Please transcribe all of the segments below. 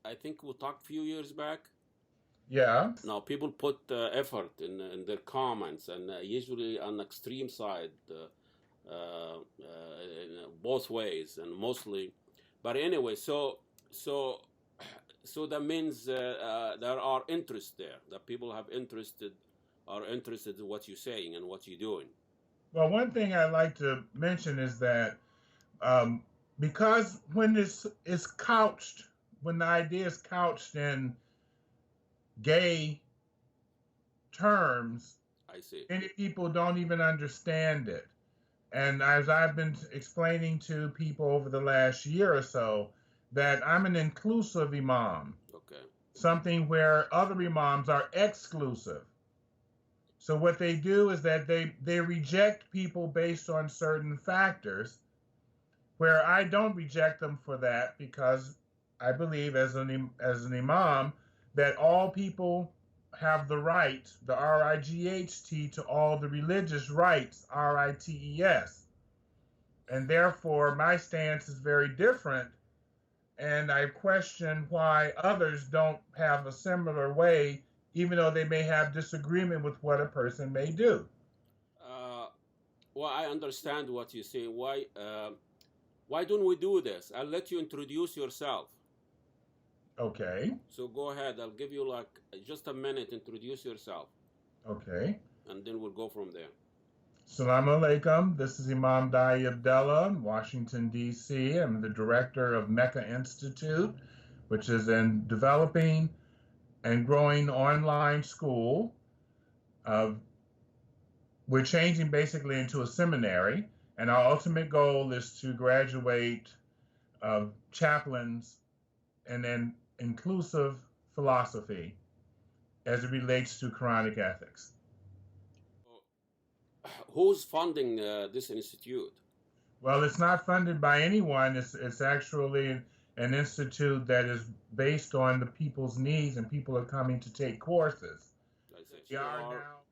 I think we talked a few years back. Yeah. Now people put effort in their comments, and usually on extreme side, both ways, and mostly. But anyway, so so that means there are interests there. That people are interested in what you're saying and what you're doing. Well, one thing I'd like to mention is that um, because when this is couched, when the idea is couched in gay terms, I see. many people don't even understand it. And as I've been explaining to people over the last year or so, that I'm an inclusive imam, Okay. something where other imams are exclusive. So what they do is that they reject people based on certain factors, where I don't reject them for that, because I believe as an imam that all people have the right, the RIGHT, to all the religious rights, RITES. And therefore my stance is very different, and I question why others don't have a similar way, even though they may have disagreement with what a person may do. Uh, well, I understand what you say. Why don't we do this? I'll let you introduce yourself. Okay. So go ahead. I'll give you like just a minute. Introduce yourself, Okay. and then we'll go from there. Assalamu alaikum. This is Imam Daayiee Abdullah, Washington, D.C. I'm the director of MECCA Institute, which is a developing and growing online school. We're changing basically into a seminary, and our ultimate goal is to graduate chaplains and then inclusive philosophy as it relates to Quranic ethics. Who's funding this institute? Well, it's not funded by anyone. It's actually an institute that is based on the people's needs, and people are coming to take courses. We are now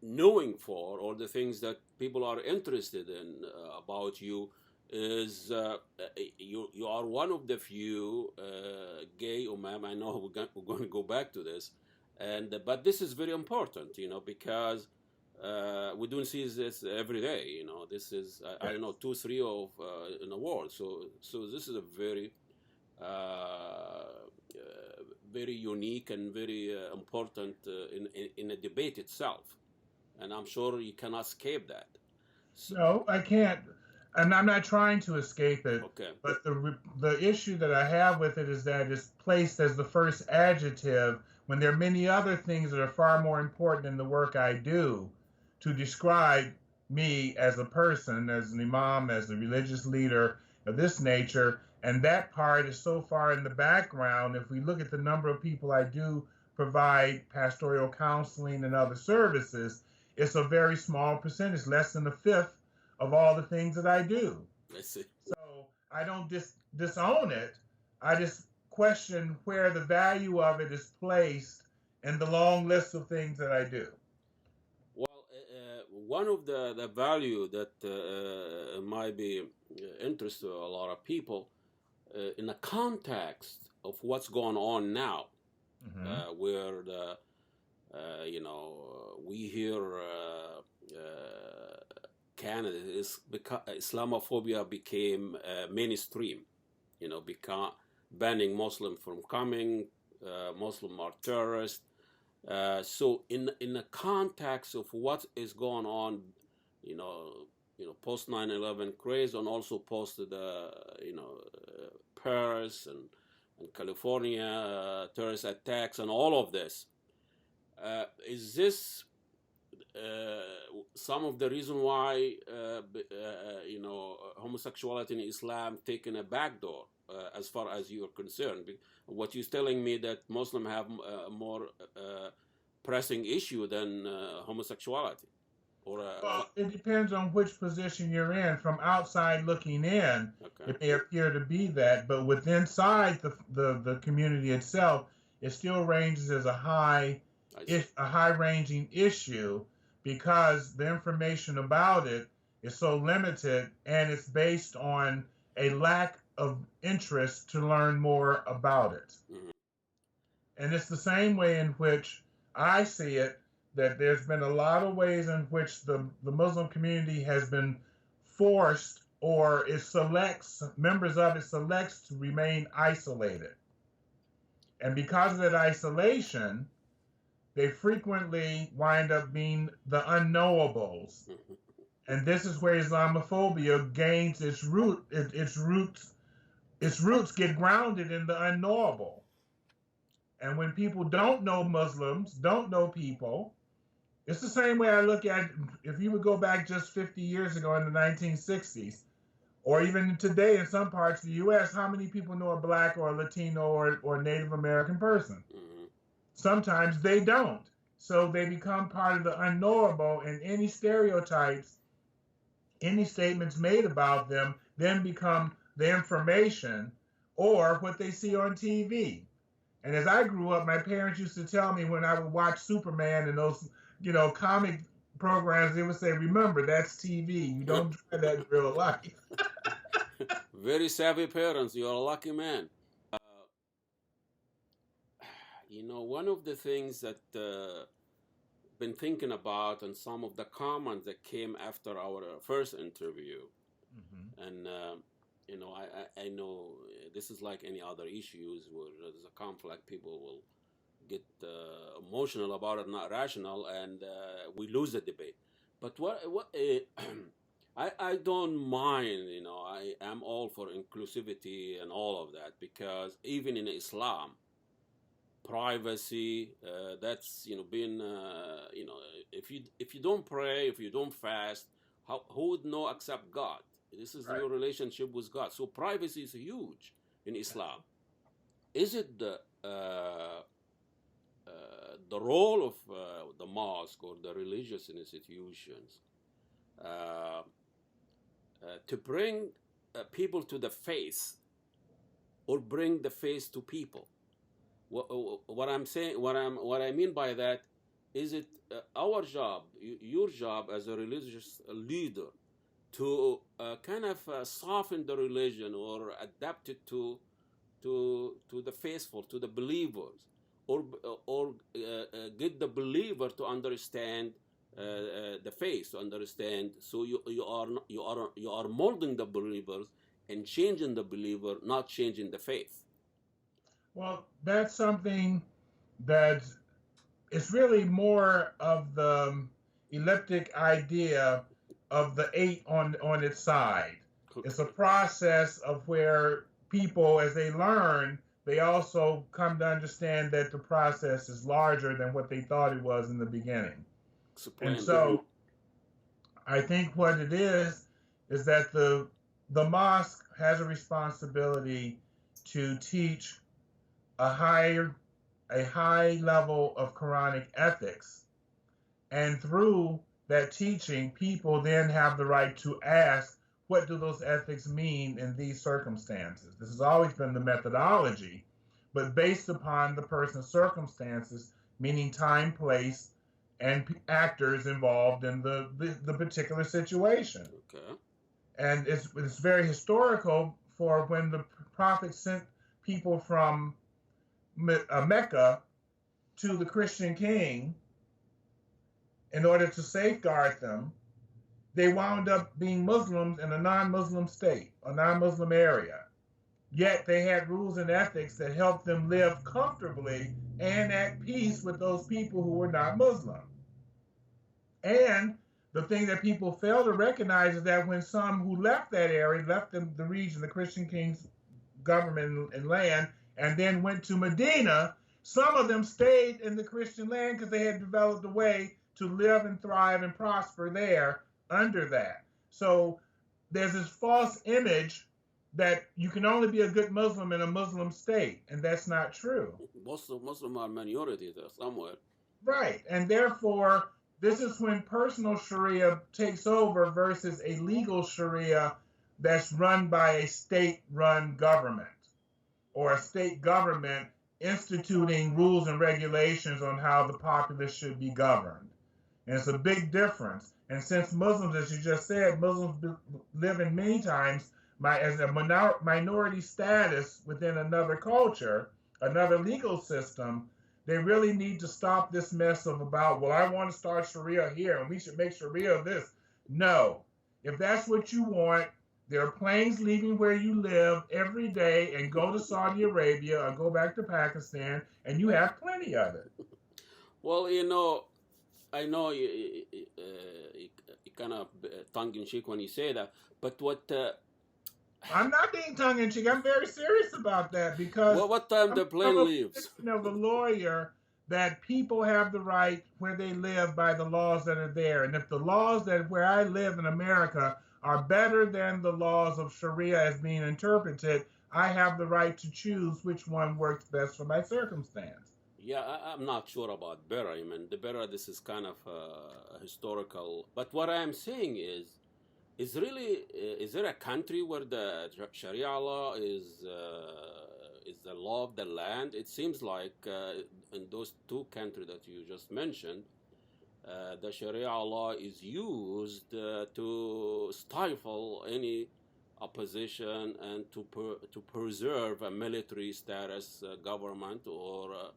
knowing for all the things that people are interested in about you is you are one of the few gay imam. I know we're going to go back to this, but this is very important, because we don't see this every day. This is I don't know 2-3 of in the world. So this is a very very unique and very important in a debate itself, and I'm sure you cannot escape that. So, no, I can't. And I'm not trying to escape it. Okay. But the issue that I have with it is that it's placed as the first adjective when there are many other things that are far more important in the work I do to describe me as a person, as an imam, as a religious leader of this nature. And that part is so far in the background. If we look at the number of people I do provide pastoral counseling and other services, it's a very small percentage, less than a fifth of all the things that I do. I see. So I don't disown it. I just question where the value of it is placed in the long list of things that I do. One of the value that might be interest to a lot of people in the context of what's going on now, where we hear Canada is because Islamophobia became mainstream, banning Muslims from coming, Muslims are terrorists. So in the context of what is going on, post 9/11 craze, and also post the Paris and California terrorist attacks and all of this, is this some of the reason why homosexuality in Islam taken a backdoor as far as you're concerned? What you're telling me that Muslims have a more pressing issue than homosexuality, or well, it depends on which position you're in. From outside looking in, okay, it may appear to be that, but within inside the community itself, it still ranges as a high-ranging issue, because the information about it is so limited, and it's based on a lack of interest to learn more about it. Mhm. And it's the same way in which I see it, that there's been a lot of ways in which the Muslim community has been forced, or it selects, members of it selects to remain isolated. And because of that isolation, they frequently wind up being the unknowables. And this is where Islamophobia gains its roots get grounded in the unknowable. And when people don't know Muslims, don't know people, it's the same way I look at, if you would go back just 50 years ago in the 1960s, or even today in some parts of the U.S., how many people know a Black or a Latino or Native American person? Mhm. Sometimes they don't. So they become part of the unknowable, and any stereotypes, any statements made about them then become the information or what they see on TV. And as I grew up, my parents used to tell me when I would watch Superman and those, comic programs, they would say, remember, that's TV. You don't try that in real life. Very savvy parents. You're a lucky man. One of the things that been thinking about, and some of the comments that came after our first interview, Mm-hmm. and I know this is like any other issues where there's a conflict, people will get emotional about it, not rational, and we lose the debate. But I don't mind, I am all for inclusivity and all of that, because even in Islam, privacy, that's being if you don't pray, if you don't fast, who would know except God? This is Right. your relationship with God. So privacy is huge in Islam. Is it the role of the mosque or the religious institutions to bring people to the faith, or bring the faith to people? What I'm saying, what I mean by that, is it our job, your job as a religious leader, to kind of soften the religion or adapt it to the faithful, to the believers, or get the believer to understand the faith, to understand. So you are molding the believers and changing the believer, not changing the faith. Well, that's something that it's really more of the elliptic idea of the 8 on its side. It's a process of where people, as they learn, they also come to understand that the process is larger than what they thought it was in the beginning. Explain And so I think what it is that the mosque has a responsibility to teach a high level of Quranic ethics. And through that teaching, people then have the right to ask, what do those ethics mean in these circumstances? This has always been the methodology, but based upon the person's circumstances, meaning time, place, and actors involved in the particular situation. Okay. And it's very historical for when the Prophet sent people from MECCA to the Christian king in order to safeguard them. They wound up being Muslims in a non-Muslim state, a non-Muslim area. Yet they had rules and ethics that helped them live comfortably and at peace with those people who were not Muslim. And the thing that people fail to recognize is that when some who left that area, left the region, the Christian king's government and land, and then went to Medina, some of them stayed in the Christian land because they had developed a way to live and thrive and prosper there under that. So there's this false image that you can only be a good Muslim in a Muslim state, and that's not true. Muslims are minority there somewhere. Right, and therefore, this is when personal Sharia takes over versus a legal Sharia that's run by a state-run government, or a state government instituting rules and regulations on how the populace should be governed. And it's a big difference. And since Muslims, as you just said, Muslims live in many times as a minority status within another culture, another legal system, they really need to stop this mess of about, well, I want to start Sharia here and we should make Sharia this. No. If that's what you want, there are planes leaving where you live every day and go to Saudi Arabia or go back to Pakistan, and you have plenty of it. Well, I know you kind of tongue-in-cheek when you say that, but what... I'm not being tongue-in-cheek. I'm very serious about that because... what time the plane leaves? Of a lawyer that people have the right where they live by the laws that are there. And if the laws that where I live in America are better than the laws of Sharia as being interpreted, I have the right to choose which one works best for my circumstance. Yeah, I'm not sure about better. I mean, the better, this is kind of historical. But what I'm saying is there a country where the Sharia law is the law of the land? It seems like in those two countries that you just mentioned, the Sharia law is used to stifle any opposition and to preserve a military status government or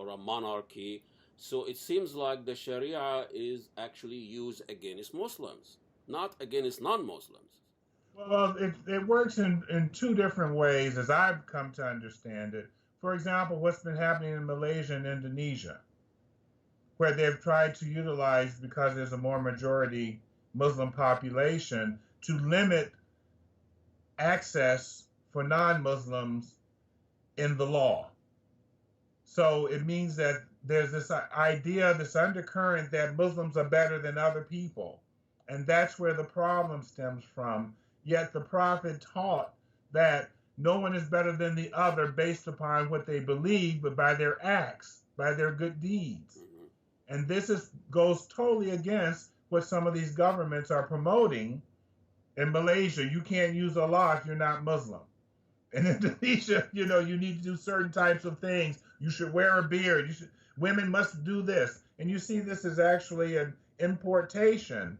a monarchy. So it seems like the Sharia is actually used against Muslims, not against non-Muslims. Well, it works in two different ways as I've come to understand it. For example, what's been happening in Malaysia and Indonesia, where they've tried to utilize, because there's a more majority Muslim population, to limit access for non-Muslims in the law. So it means that there's this idea, this undercurrent that Muslims are better than other people. And that's where the problem stems from. Yet the Prophet taught that no one is better than the other based upon what they believe, but by their acts, by their good deeds. And this goes totally against what some of these governments are promoting. In Malaysia, you can't use Allah if you're not Muslim. In Indonesia, you need to do certain types of things. You should wear a beard. Women must do this. And you see this as actually an importation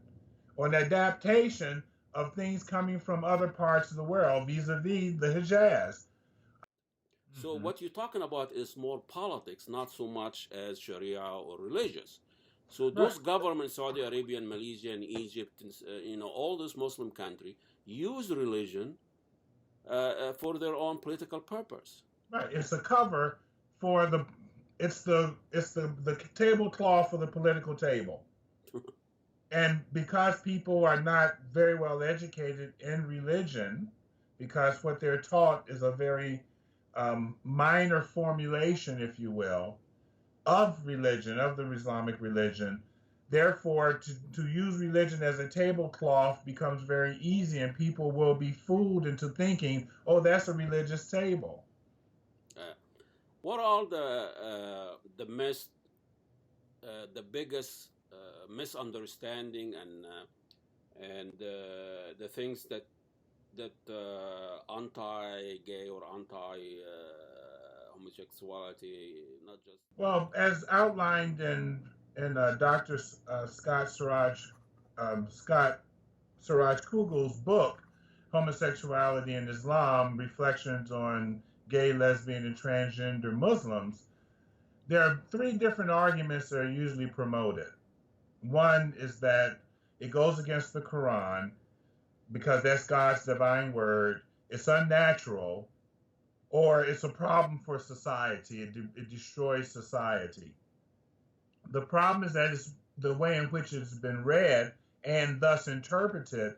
or an adaptation of things coming from other parts of the world, vis-a-vis the Hijaz. So what you're talking about is more politics, not so much as Sharia or religious. So those governments, Saudi Arabia and Malaysia and Egypt, all those Muslim countries use religion for their own political purpose. Right. It's a cover for the tablecloth for the political table. And because people are not very well educated in religion, because what they're taught is a very minor formulation, if you will, of religion, of the Islamic religion, therefore to use religion as a tablecloth becomes very easy, and people will be fooled into thinking, oh, that's a religious table. What are the biggest misunderstanding and the things that anti-gay or anti-homosexuality, not just... Well, as outlined in Dr. Scott Siraj Kugel's book, Homosexuality in Islam, Reflections on Gay, Lesbian, and Transgender Muslims, there are three different arguments that are usually promoted. One is that it goes against the Quran because that's God's divine word. It's unnatural, or it's a problem for society. It destroys society. The problem is that it's the way in which it's been read and thus interpreted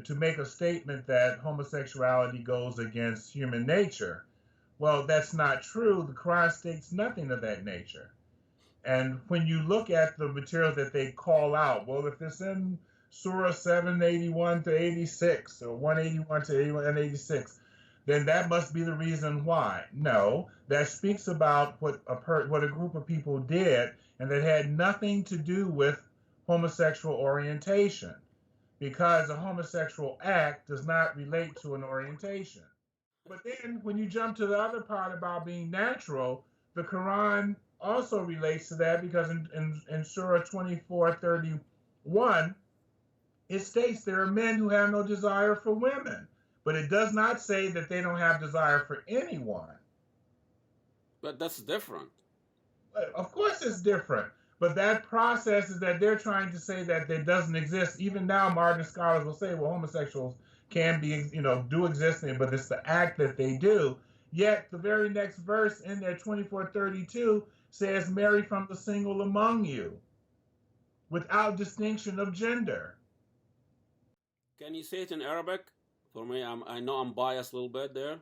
to make a statement that homosexuality goes against human nature. Well, that's not true. The Quran states nothing of that nature. And when you look at the material that they call out, well, if it's in Surah 781 to 86 or 181 to 186, then that must be the reason why. No, that speaks about what a group of people did, and that had nothing to do with homosexual orientation, because a homosexual act does not relate to an orientation. But then when you jump to the other part about being natural, the Quran also relates to that, because in Surah 24:31, it states there are men who have no desire for women, But it does not say that they don't have desire for anyone. But that's different. Of course it's different. But that process is that they're trying to say that it doesn't exist. Even now, modern scholars will say, well, homosexuals can be, do exist, but it's the act that they do. Yet the very next verse in there, 24:32, says, marry from the single among you, without distinction of gender. Can you say it in Arabic for me? I know I'm biased a little bit there.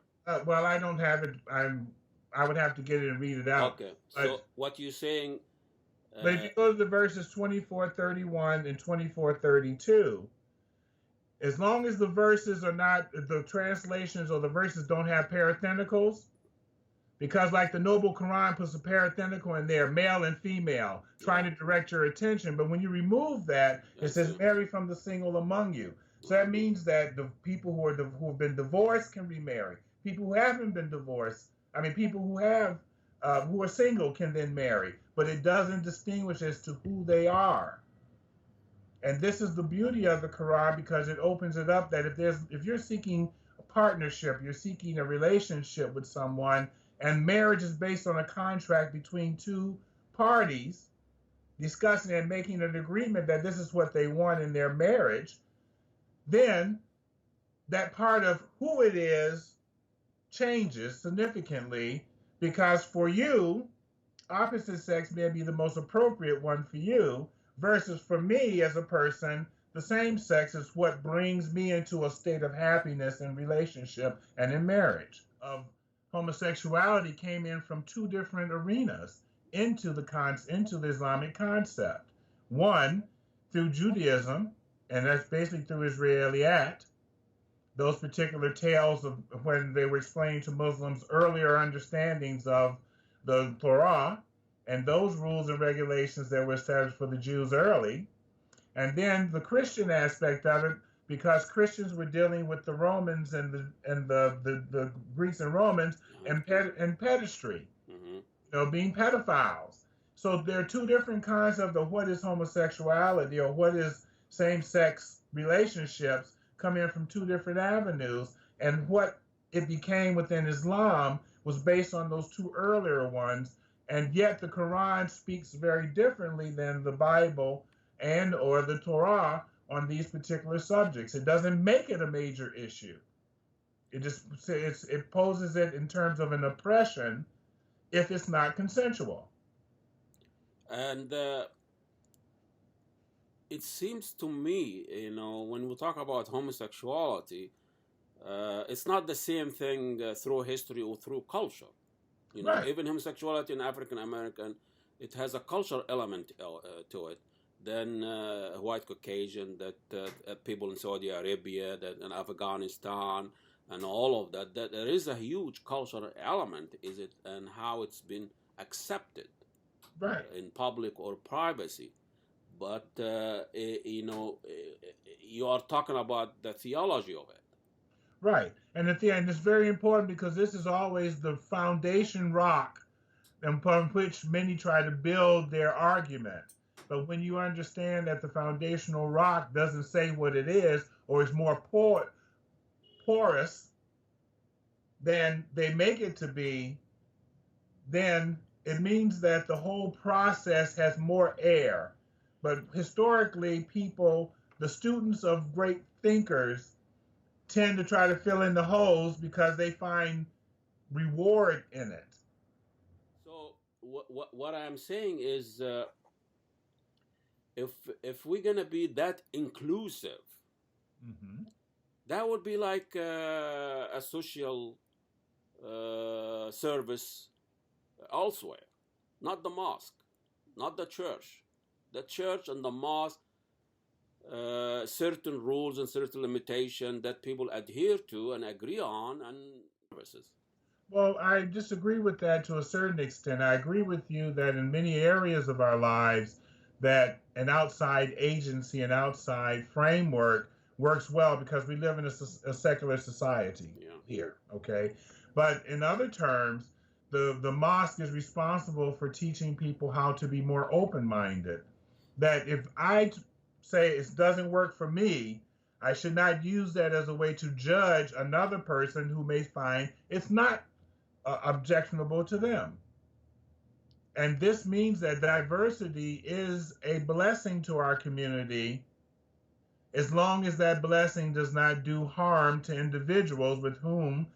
Well, I don't have it. I would have to get it and read it out. Okay. So what you're saying. But if you go to the verses 24:31 and 24:32, as long as the verses are not, the translations or the verses don't have parentheticals, because like the Noble Quran puts a parenthetical in there, male and female, trying to direct your attention. But when you remove that, it says marry from the single among you. So that means that the people who have been divorced can remarry. People who haven't been divorced, people who are single can then marry. But it doesn't distinguish as to who they are. And this is the beauty of the Quran, because it opens it up that if you're seeking a partnership, you're seeking a relationship with someone, and marriage is based on a contract between two parties discussing and making an agreement that this is what they want in their marriage, then that part of who it is changes significantly, because for you, opposite sex may be the most appropriate one for you, versus for me as a person, the same sex is what brings me into a state of happiness in relationship and in marriage. Homosexuality came in from two different arenas into the Islamic concept. One, through Judaism, and that's basically through Israeliyat, those particular tales of when they were explaining to Muslims earlier understandings of the Torah, and those rules and regulations that were established for the Jews early. And then the Christian aspect of it, because Christians were dealing with the Romans and the Greeks and Romans and pedestry, being pedophiles. So there are two different concepts of what is homosexuality or what is same-sex relationships come in from two different avenues, and what it became within Islam was based on those two earlier ones. And yet the Quran speaks very differently than the Bible and or the Torah on these particular subjects. It doesn't make it a major issue. It poses it in terms of an oppression if it's not consensual. And it seems to me, when we talk about homosexuality, it's not the same thing through history or through culture. Right. Even homosexuality in African American, it has a cultural element to it. Then white Caucasian, that people in Saudi Arabia, that in Afghanistan, and all of that. That there is a huge cultural element, is it, and how it's been accepted, right, in public or privacy. But you are talking about the theology of it. Right. And it's very important, because this is always the foundation rock upon which many try to build their argument. But when you understand that the foundational rock doesn't say what it is, or is more porous than they make it to be, then it means that the whole process has more air. But historically, the students of great thinkers, tend to try to fill in the holes because they find reward in it. So what I'm saying is, if we're gonna be that inclusive, that would be like a social service elsewhere, not the mosque, not the church. The church and the mosque, certain rules and certain limitations that people adhere to and agree on, and services. Well, I disagree with that to a certain extent. I agree with you that in many areas of our lives, that an outside agency, an outside framework works well, because we live in a secular society here, okay? But in other terms, the mosque is responsible for teaching people how to be more open-minded. That if I say it doesn't work for me, I should not use that as a way to judge another person who may find it's not objectionable to them. And this means that diversity is a blessing to our community as long as that blessing does not do harm to individuals with whom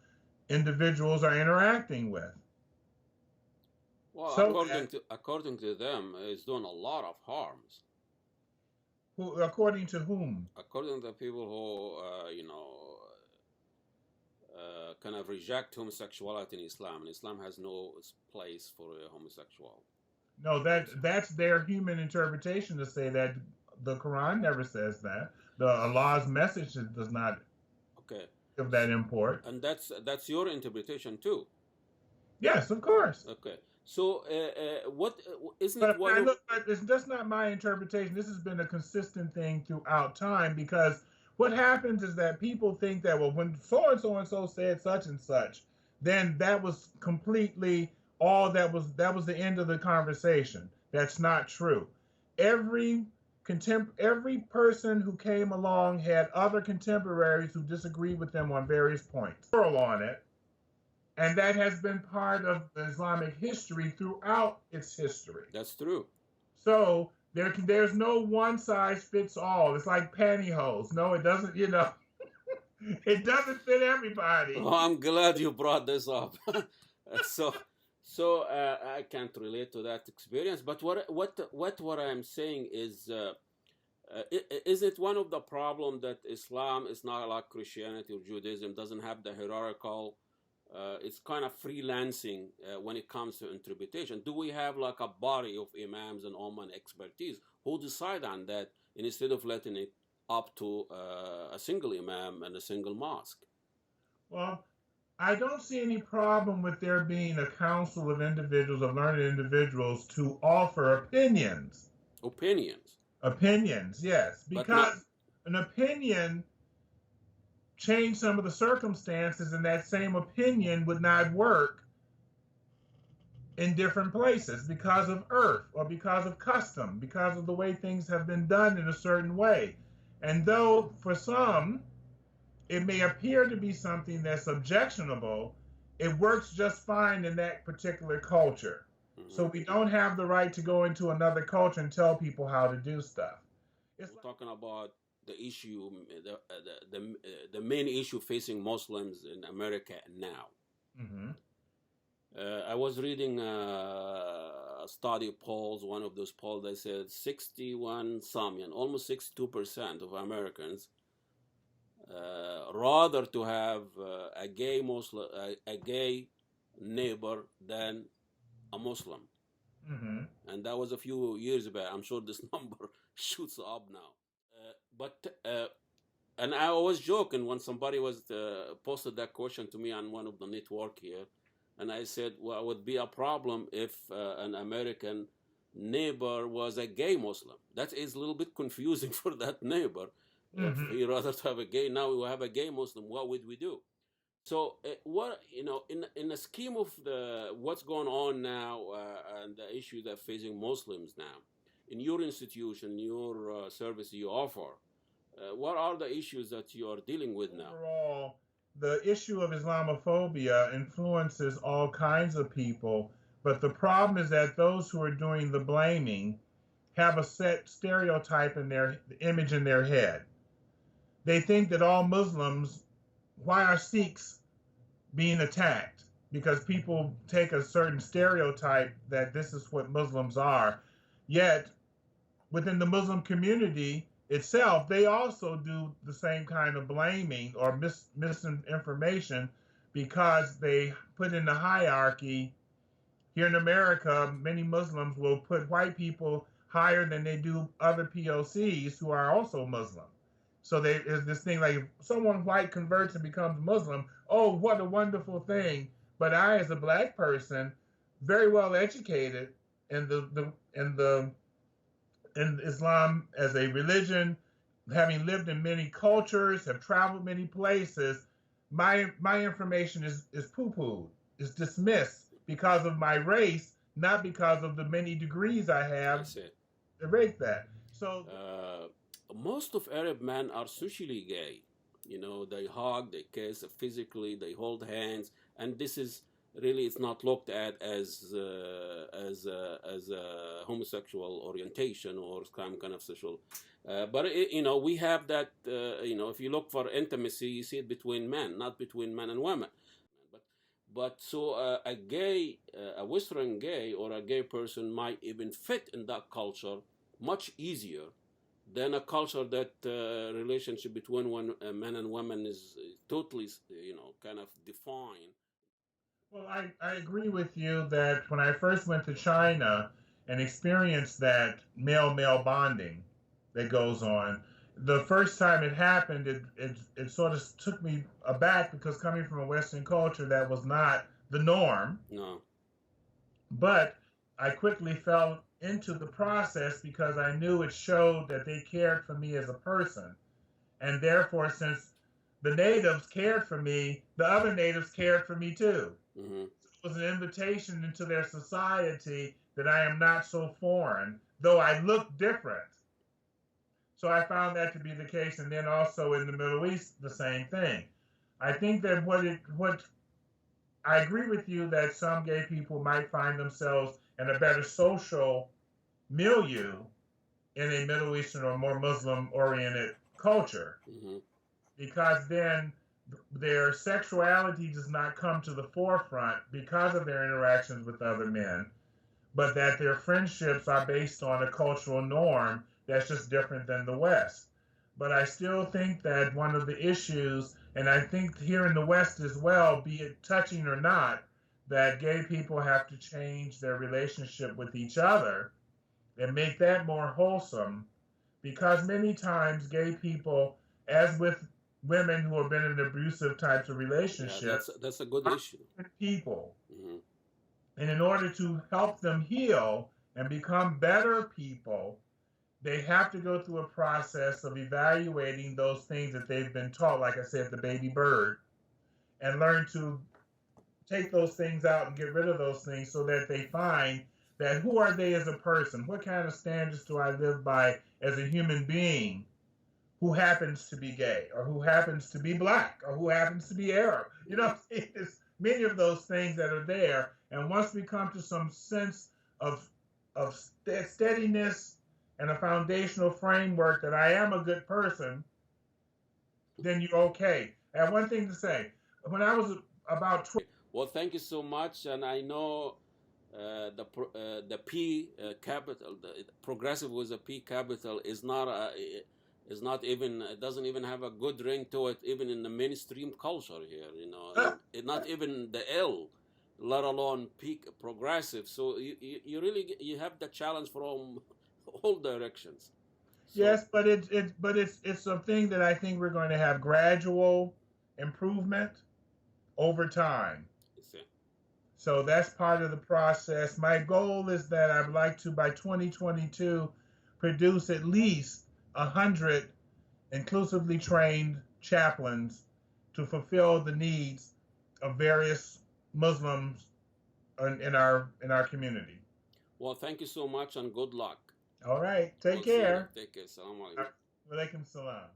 individuals are interacting with. Well, So, according to them, it's doing a lot of harms. according to whom? According to the people who, kind of reject homosexuality in Islam, and Islam has no place for a homosexual. No, that's their human interpretation to say that. The Quran never says that. Allah's message does not give that import. And that's your interpretation too. Yes, of course. Okay. So what isn't but it one look, that's not my interpretation. This has been a consistent thing throughout time, because what happens is that people think that, well, when so and so said such and such, then that was completely all that was the end of the conversation. That's not true. Every person who came along had other contemporaries who disagreed with them on various points. On it, and that has been part of the Islamic history throughout its history. That's true. So there's no one size fits all. It's like pantyhose. No, it doesn't. It doesn't fit everybody. Oh, I'm glad you brought this up. So I can't relate to that experience. But what I'm saying is, is it one of the problems that Islam is not like Christianity or Judaism, doesn't have the hierarchical, it's kind of freelancing when it comes to interpretation? Do we have like a body of imams and Ummah expertise who decide on that instead of letting it up to a single imam and a single mosque? Well, I don't see any problem with there being a council of individuals, of learned individuals, to offer opinions. Opinions, yes. Because an opinion changed some of the circumstances, and that same opinion would not work in different places because of earth or because of custom, because of the way things have been done in a certain way. And though for some, it may appear to be something that's objectionable, it works just fine in that particular culture. Mm-hmm. So we don't have the right to go into another culture and tell people how to do stuff. We're talking about the issue, the main issue facing Muslims in America now. Mm-hmm. I was reading a study polls, one of those polls that said 61 something, almost 62% of Americans rather to have a gay Muslim, a gay neighbor than a Muslim. Mm-hmm. And that was a few years back. I'm sure this number shoots up now. And I was joking when somebody was posted that question to me on one of the network here. And I said, well, it would be a problem if an American neighbor was a gay Muslim. That is a little bit confusing for that neighbor. Mm-hmm. If he rather to have a gay, now we have a gay Muslim, what would we do? So in the scheme of what's going on now and the issue that facing Muslims now, in your institution, your service you offer, what are the issues that you are dealing with now? Overall, the issue of Islamophobia influences all kinds of people, but the problem is that those who are doing the blaming have a set stereotype in their image in their head. They think that all Muslims, why are Sikhs being attacked? Because people take a certain stereotype that this is what Muslims are. Yet, within the Muslim community itself, they also do the same kind of blaming or misinformation, because they put in the hierarchy. Here in America, many Muslims will put white people higher than they do other POCs who are also Muslim. So there's this thing like, if someone white converts and becomes Muslim, oh, what a wonderful thing. But I, as a black person, very well educated in Islam as a religion, having lived in many cultures, have traveled many places, my information is poo-pooed, is dismissed because of my race, not because of the many degrees I have to rate that. So most of Arab men are socially gay. You know, they hug, they kiss physically, they hold hands, and this is really, it's not looked at as a homosexual orientation or some kind of sexual. But you know, we have that. You know, if you look for intimacy, you see it between men, not between men and women. But so a gay, a Western gay or a gay person might even fit in that culture much easier than a culture that relationship between men and women is totally, you know, kind of defined. Well, I agree with you that when I first went to China and experienced that male-male bonding that goes on, the first time it happened, it sort of took me aback because coming from a Western culture, that was not the norm. No. But I quickly fell into the process because I knew it showed that they cared for me as a person. And therefore, since the natives cared for me, the other natives cared for me too. Mm-hmm. It was an invitation into their society that I am not so foreign, though I look different. So I found that to be the case. And then also in the Middle East, the same thing. I think that what I agree with you that some gay people might find themselves in a better social milieu in a Middle Eastern or more Muslim-oriented culture, Mm-hmm. because then their sexuality does not come to the forefront because of their interactions with other men, but that their friendships are based on a cultural norm that's just different than the West. But I still think that one of the issues, and I think here in the West as well, be it touching or not, that gay people have to change their relationship with each other and make that more wholesome, because many times gay people, as with women who have been in abusive types of relationships, that's a good issue. People. Mm-hmm. And in order to help them heal and become better people, they have to go through a process of evaluating those things that they've been taught, like I said, the baby bird, and learn to take those things out and get rid of those things so that they find that who are they as a person? What kind of standards do I live by as a human being who happens to be gay or who happens to be black or who happens to be Arab? You know, there's many of those things that are there. And once we come to some sense of steadiness and a foundational framework that I am a good person, then you're okay. I have one thing to say. When I was about 12. Well, thank you so much. And I know the P capital, the progressive with a P capital, is not even, it doesn't even have a good ring to it, even in the mainstream culture here. You know, not even the L, let alone P progressive. So you really you have the challenge from all directions. So, yes, but it's something that I think we're going to have gradual improvement over time. So that's part of the process. My goal is that I'd like to, by 2022, produce at least 100 inclusively trained chaplains to fulfill the needs of various Muslims in our community. Well, thank you so much and good luck. All right. Take care. Take care. Assalamu alaikum. Walaikum salam.